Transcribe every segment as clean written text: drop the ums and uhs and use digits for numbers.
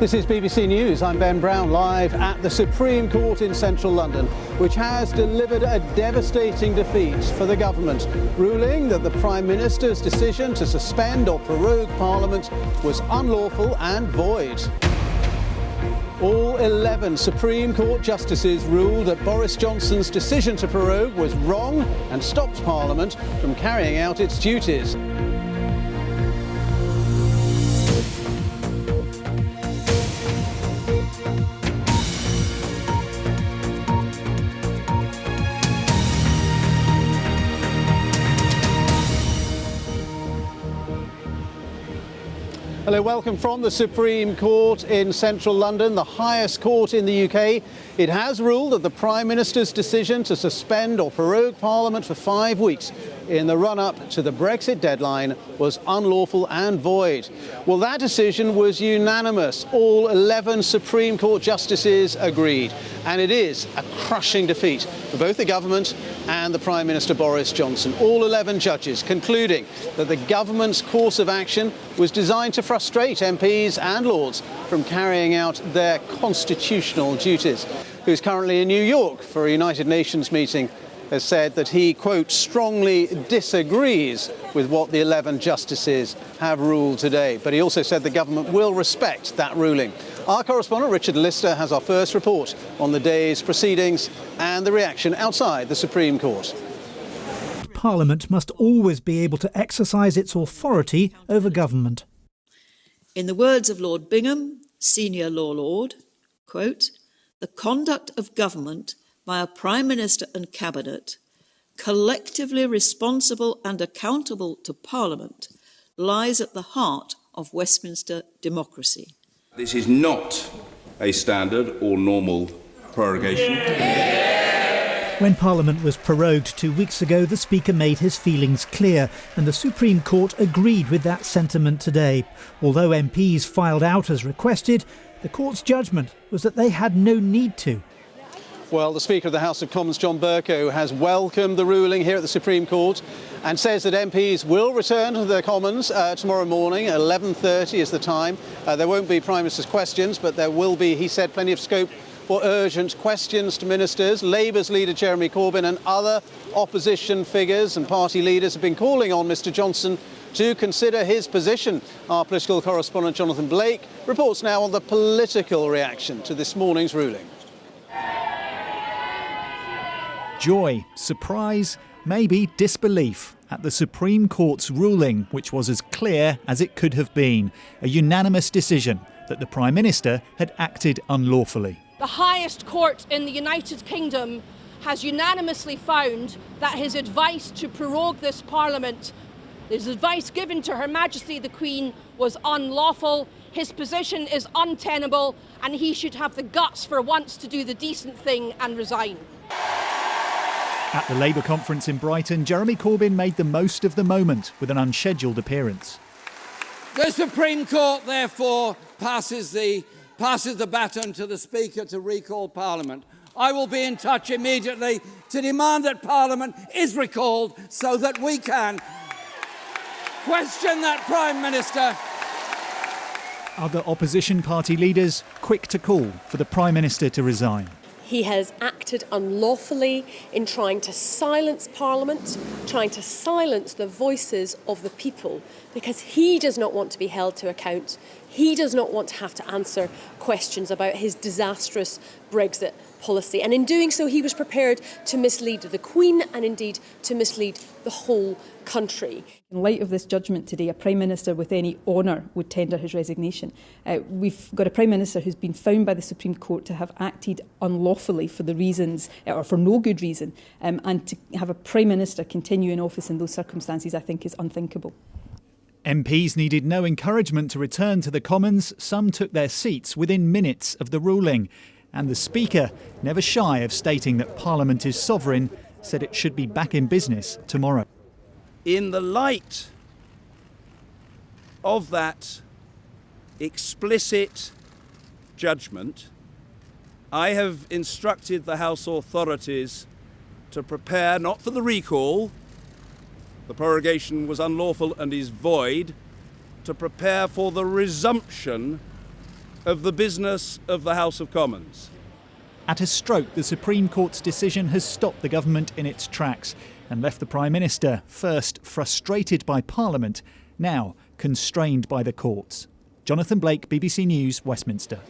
This is BBC News. I'm Ben Brown, live at the Supreme Court in central London, which has delivered a devastating defeat for the government, ruling that the Prime Minister's decision to suspend or prorogue Parliament was unlawful and void. All 11 Supreme Court justices ruled that Boris Johnson's decision to prorogue was wrong and stopped Parliament from carrying out its duties. Hello, welcome from the Supreme Court in central London, the highest court in the UK. It has ruled that the Prime Minister's decision to suspend or prorogue Parliament for 5 weeks in the run-up to the Brexit deadline was unlawful and void. Well, that decision was unanimous. All 11 Supreme Court justices agreed. And it is a crushing defeat for both the government and the Prime Minister Boris Johnson. All 11 judges concluding that the government's course of action was designed to frustrate MPs and Lords from carrying out their constitutional duties. Who's currently in New York for a United Nations meeting has said that he, quote, strongly disagrees with what the 11 justices have ruled today. But he also said the government will respect that ruling. Our correspondent Richard Lister has our first report on the day's proceedings and the reaction outside the Supreme Court. Parliament must always be able to exercise its authority over government. In the words of Lord Bingham, senior law lord, quote, the conduct of government by a Prime Minister and Cabinet, collectively responsible and accountable to Parliament, lies at the heart of Westminster democracy. This is not a standard or normal prorogation. When Parliament was prorogued 2 weeks ago, the Speaker made his feelings clear, and the Supreme Court agreed with that sentiment today. Although MPs filed out as requested, the Court's judgment was that they had no need to. Well, the Speaker of the House of Commons, John Bercow, has welcomed the ruling here at the Supreme Court and says that MPs will return to the Commons tomorrow morning at 11:30 is the time. There won't be Prime Minister's questions, but there will be, he said, plenty of scope for urgent questions to ministers. Labour's leader Jeremy Corbyn and other opposition figures and party leaders have been calling on Mr Johnson to consider his position. Our political correspondent Jonathan Blake reports now on the political reaction to this morning's ruling. Joy, surprise, maybe disbelief at the Supreme Court's ruling, which was as clear as it could have been. A unanimous decision that the Prime Minister had acted unlawfully. The highest court in the United Kingdom has unanimously found that his advice to prorogue this Parliament, his advice given to Her Majesty the Queen, was unlawful. His position is untenable and he should have the guts for once to do the decent thing and resign. At the Labour conference in Brighton, Jeremy Corbyn made the most of the moment with an unscheduled appearance. The Supreme Court, therefore, passes the baton to the Speaker to recall Parliament. I will be in touch immediately to demand that Parliament is recalled so that we can question that Prime Minister. Other opposition party leaders quick to call for the Prime Minister to resign. He has acted unlawfully in trying to silence Parliament, trying to silence the voices of the people, because he does not want to be held to account. He does not want to have to answer questions about his disastrous Brexit policy. And in doing so, he was prepared to mislead the Queen and indeed to mislead the whole country. In light of this judgment today, a Prime Minister with any honour would tender his resignation. We've got a Prime Minister who's been found by the Supreme Court to have acted unlawfully for the reasons, or for no good reason, and to have a Prime Minister continue in office in those circumstances, I think, is unthinkable. MPs needed no encouragement to return to the Commons. Some took their seats within minutes of the ruling. And the Speaker, never shy of stating that Parliament is sovereign, said it should be back in business tomorrow. In the light of that explicit judgment, I have instructed the House authorities to prepare not for the recall, the prorogation was unlawful and is void, to prepare for the resumption of the business of the House of Commons. At a stroke, the Supreme Court's decision has stopped the government in its tracks and left the Prime Minister, first frustrated by Parliament, now constrained by the courts. Jonathan Blake, BBC News, Westminster.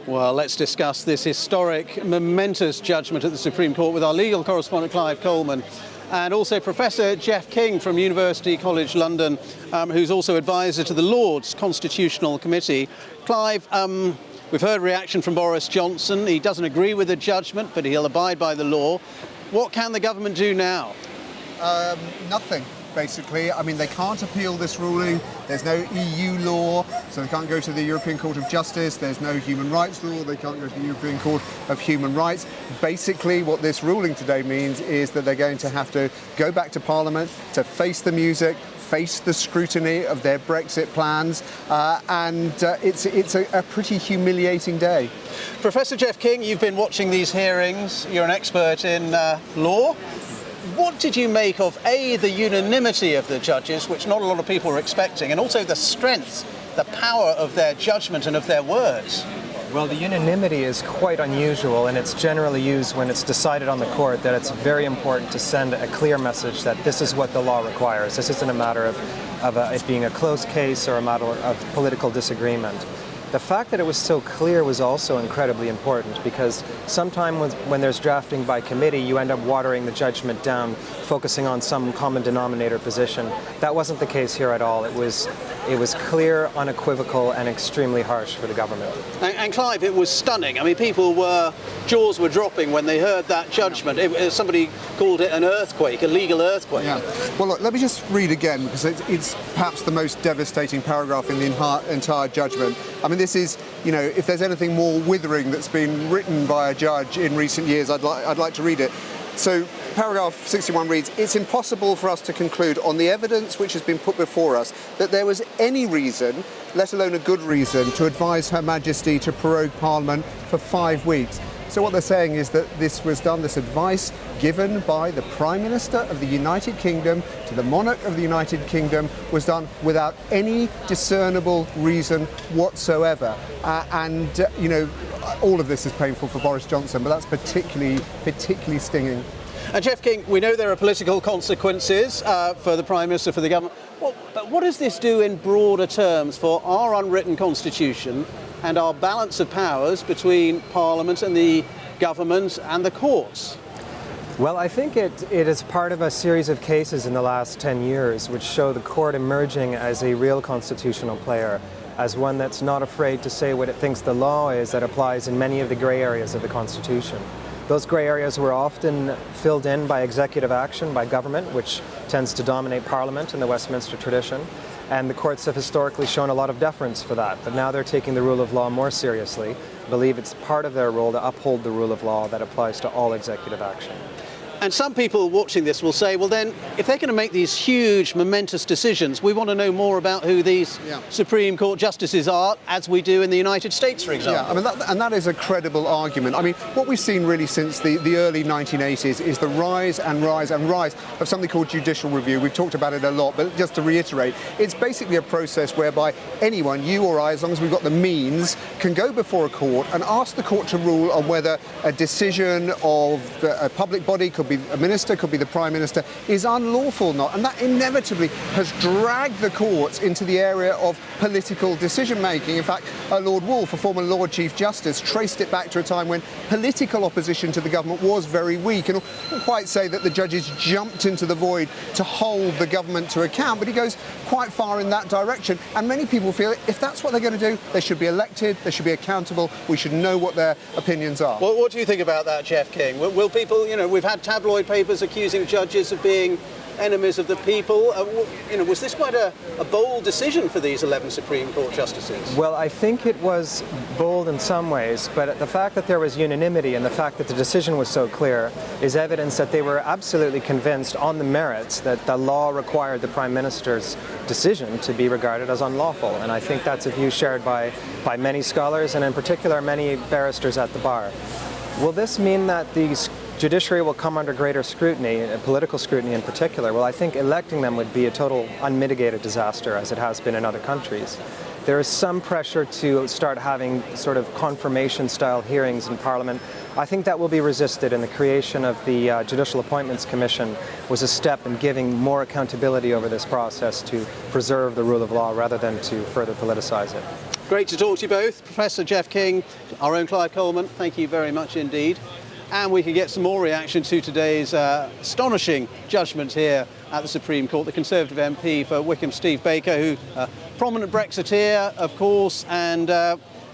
Well, let's discuss this historic, momentous judgment at the Supreme Court with our legal correspondent Clive Coleman and also Professor Jeff King from University College London, who's also advisor to the Lords Constitutional Committee. Clive, we've heard reaction from Boris Johnson. He doesn't agree with the judgment, but he'll abide by the law. What can the government do now? Nothing. Basically, I mean, they can't appeal this ruling. There's no EU law, so they can't go to the European Court of Justice. There's no human rights law. They can't go to the European Court of Human Rights. Basically, what this ruling today means is that they're going to have to go back to Parliament to face the music, face the scrutiny of their Brexit plans, and it's a pretty humiliating day. Professor Jeff King, you've been watching these hearings. You're an expert in law. What did you make of, A, the unanimity of the judges, which not a lot of people were expecting, and also the strength, the power of their judgment and of their words? Well, the unanimity is quite unusual, and it's generally used when it's decided on the court that it's very important to send a clear message that this is what the law requires. This isn't a matter of it being a close case or a matter of political disagreement. The fact that it was so clear was also incredibly important, because sometimes when there's drafting by committee, you end up watering the judgment down, focusing on some common denominator position. That wasn't the case here at all. It was clear, unequivocal, and extremely harsh for the government. And Clive, it was stunning. I mean, jaws were dropping when they heard that judgment. Somebody called it an earthquake, a legal earthquake. Yeah. Well, look, let me just read again, because it's perhaps the most devastating paragraph in the entire judgment. I mean, this is, you know, if there's anything more withering that's been written by a judge in recent years, I'd like to read it. So, paragraph 61 reads, "It's impossible for us to conclude on the evidence which has been put before us that there was any reason, let alone a good reason, to advise Her Majesty to prorogue Parliament for 5 weeks." So what they're saying is that this advice given by the Prime Minister of the United Kingdom to the monarch of the United Kingdom was done without any discernible reason whatsoever. You know, all of this is painful for Boris Johnson, but that's particularly stinging. And Jeff King, we know there are political consequences for the Prime Minister, for the government. But what does this do in broader terms for our unwritten constitution and our balance of powers between Parliament and the government and the courts? Well, I think it is part of a series of cases in the last 10 years which show the court emerging as a real constitutional player, as one that's not afraid to say what it thinks the law is that applies in many of the grey areas of the Constitution. Those grey areas were often filled in by executive action by government, which tends to dominate Parliament in the Westminster tradition. And the courts have historically shown a lot of deference for that. But now they're taking the rule of law more seriously. I believe it's part of their role to uphold the rule of law that applies to all executive action. And some people watching this will say, well then, if they're going to make these huge, momentous decisions, we want to know more about who these Supreme Court justices are, as we do in the United States, for example. Yeah, I mean, that is a credible argument. I mean, what we've seen really since the early 1980s is the rise and rise and rise of something called judicial review. We've talked about it a lot, but just to reiterate, it's basically a process whereby anyone, you or I, as long as we've got the means, can go before a court and ask the court to rule on whether a decision of a public body, could be a minister, could be the Prime Minister, is unlawful or not. And that inevitably has dragged the courts into the area of political decision-making. In fact, Lord Woolf, a former Lord Chief Justice, traced it back to a time when political opposition to the government was very weak. And I won't quite say that the judges jumped into the void to hold the government to account, but he goes quite far in that direction. And many people feel if that's what they're going to do, they should be elected, they should be accountable, we should know what their opinions are. Well, what do you think about that, Jeff King? Will people, you know, we've had tabloid papers accusing judges of being enemies of the people. You know, was this quite a bold decision for these 11 Supreme Court justices? Well, I think it was bold in some ways, but the fact that there was unanimity and the fact that the decision was so clear is evidence that they were absolutely convinced on the merits that the law required the Prime Minister's decision to be regarded as unlawful. And I think that's a view shared by many scholars and in particular many barristers at the bar. Will this mean that these judiciary will come under greater scrutiny, political scrutiny in particular. Well, I think electing them would be a total unmitigated disaster, as it has been in other countries. There is some pressure to start having sort of confirmation-style hearings in Parliament. I think that will be resisted, and the creation of the Judicial Appointments Commission was a step in giving more accountability over this process to preserve the rule of law rather than to further politicise it. Great to talk to you both. Professor Jeff King, our own Clive Coleman, thank you very much indeed. And we can get some more reaction to today's astonishing judgment here at the Supreme Court. The Conservative MP for Wickham, Steve Baker, who prominent Brexiteer, of course, and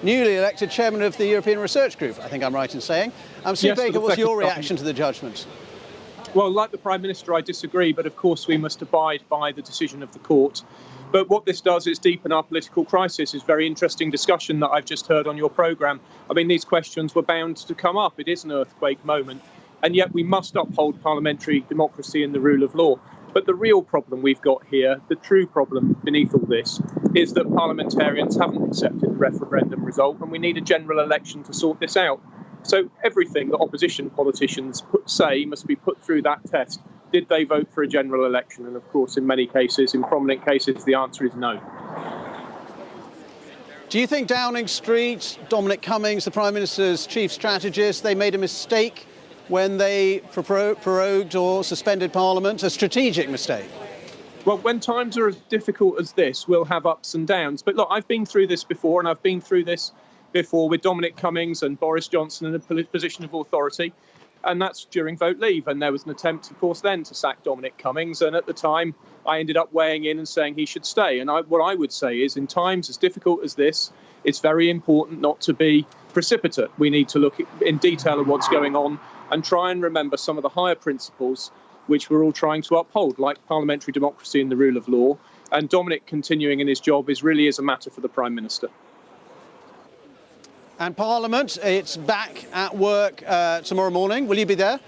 newly elected chairman of the European Research Group, I think I'm right in saying. Steve Baker, what's your reaction to the judgment? Well, like the Prime Minister, I disagree, but of course we must abide by the decision of the court. But what this does is deepen our political crisis. It's a very interesting discussion that I've just heard on your programme. I mean, these questions were bound to come up. It is an earthquake moment. And yet we must uphold parliamentary democracy and the rule of law. But the real problem we've got here, the true problem beneath all this, is that parliamentarians haven't accepted the referendum result, and we need a general election to sort this out. So everything that opposition politicians say must be put through that test. Did they vote for a general election? And of course, in many cases, in prominent cases, the answer is no. Do you think Downing Street, Dominic Cummings, the Prime Minister's chief strategist, they made a mistake when they prorogued or suspended Parliament, a strategic mistake? Well, when times are as difficult as this, we'll have ups and downs. But look, I've been through this before, and I've been through this before with Dominic Cummings and Boris Johnson in a position of authority. And that's during vote leave. And there was an attempt, of course, then to sack Dominic Cummings. And at the time, I ended up weighing in and saying he should stay. And what I would say is, in times as difficult as this, it's very important not to be precipitate. We need to look in detail at what's going on and try and remember some of the higher principles which we're all trying to uphold, like parliamentary democracy and the rule of law. And Dominic continuing in his job really is a matter for the Prime Minister. And Parliament, it's back at work tomorrow morning. Will you be there?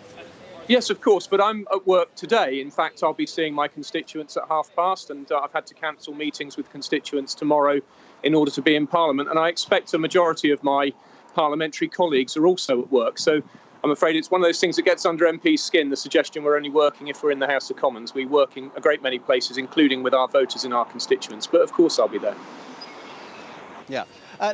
Yes, of course, but I'm at work today. In fact, I'll be seeing my constituents at past, and I've had to cancel meetings with constituents tomorrow in order to be in Parliament. And I expect a majority of my parliamentary colleagues are also at work. So I'm afraid it's one of those things that gets under MP's skin, the suggestion we're only working if we're in the House of Commons. We work in a great many places, including with our voters in our constituents. But of course, I'll be there. Yeah.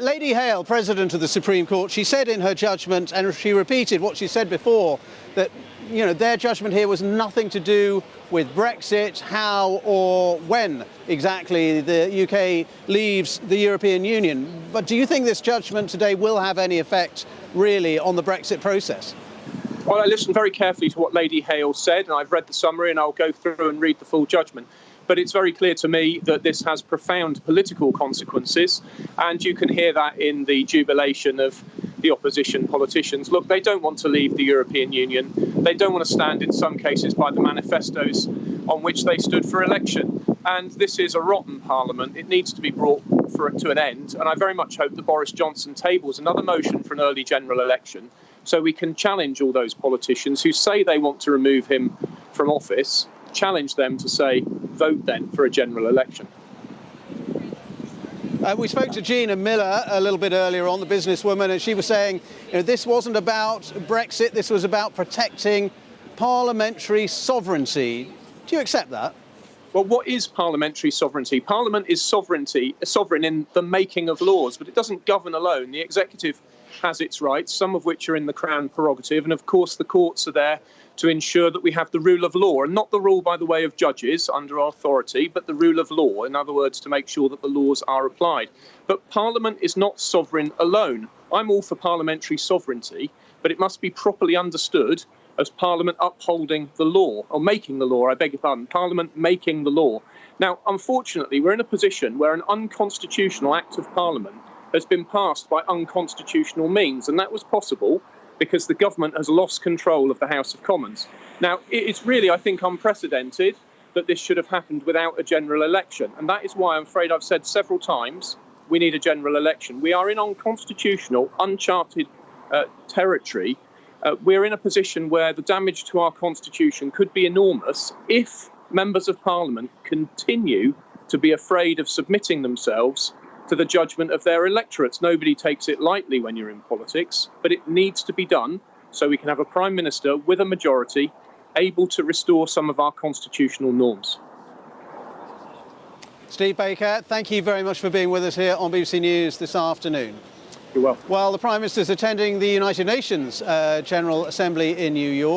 Lady Hale, President of the Supreme Court, she said in her judgment, and she repeated what she said before, that their judgment here was nothing to do with Brexit, how or when exactly the UK leaves the European Union. But do you think this judgment today will have any effect, really, on the Brexit process? Well, I listened very carefully to what Lady Hale said, and I've read the summary, and I'll go through and read the full judgment. But it's very clear to me that this has profound political consequences, and you can hear that in the jubilation of the opposition politicians. Look, they don't want to leave the European Union. They don't want to stand, in some cases, by the manifestos on which they stood for election. And this is a rotten parliament. It needs to be brought to an end. And I very much hope that Boris Johnson tables another motion for an early general election so we can challenge all those politicians who say they want to remove him from office, challenge them to say, vote then for a general election. We spoke to Gina Miller a little bit earlier on, the businesswoman, and she was saying this wasn't about Brexit, this was about protecting parliamentary sovereignty. Do you accept that? Well, what is parliamentary sovereignty? Parliament is sovereign in the making of laws, but it doesn't govern alone. The executive has its rights, some of which are in the Crown prerogative, and of course the courts are there to ensure that we have the rule of law, and not the rule by the way of judges under our authority, but the rule of law, in other words, to make sure that the laws are applied. But Parliament is not sovereign alone. I'm all for parliamentary sovereignty, but it must be properly understood as Parliament upholding the law, or making the law, I beg your pardon, Parliament making the law. Now, unfortunately, we're in a position where an unconstitutional act of Parliament has been passed by unconstitutional means, and that was possible because the government has lost control of the House of Commons. Now, it's really, I think, unprecedented that this should have happened without a general election. And that is why I'm afraid I've said several times we need a general election. We are in unconstitutional, uncharted territory. We're in a position where the damage to our constitution could be enormous if members of Parliament continue to be afraid of submitting themselves to the judgment of their electorates. Nobody takes it lightly when you're in politics, but it needs to be done so we can have a Prime Minister with a majority able to restore some of our constitutional norms. Steve Baker, thank you very much for being with us here on BBC News this afternoon. You're welcome. Well, the Prime Minister's attending the United Nations General Assembly in New York.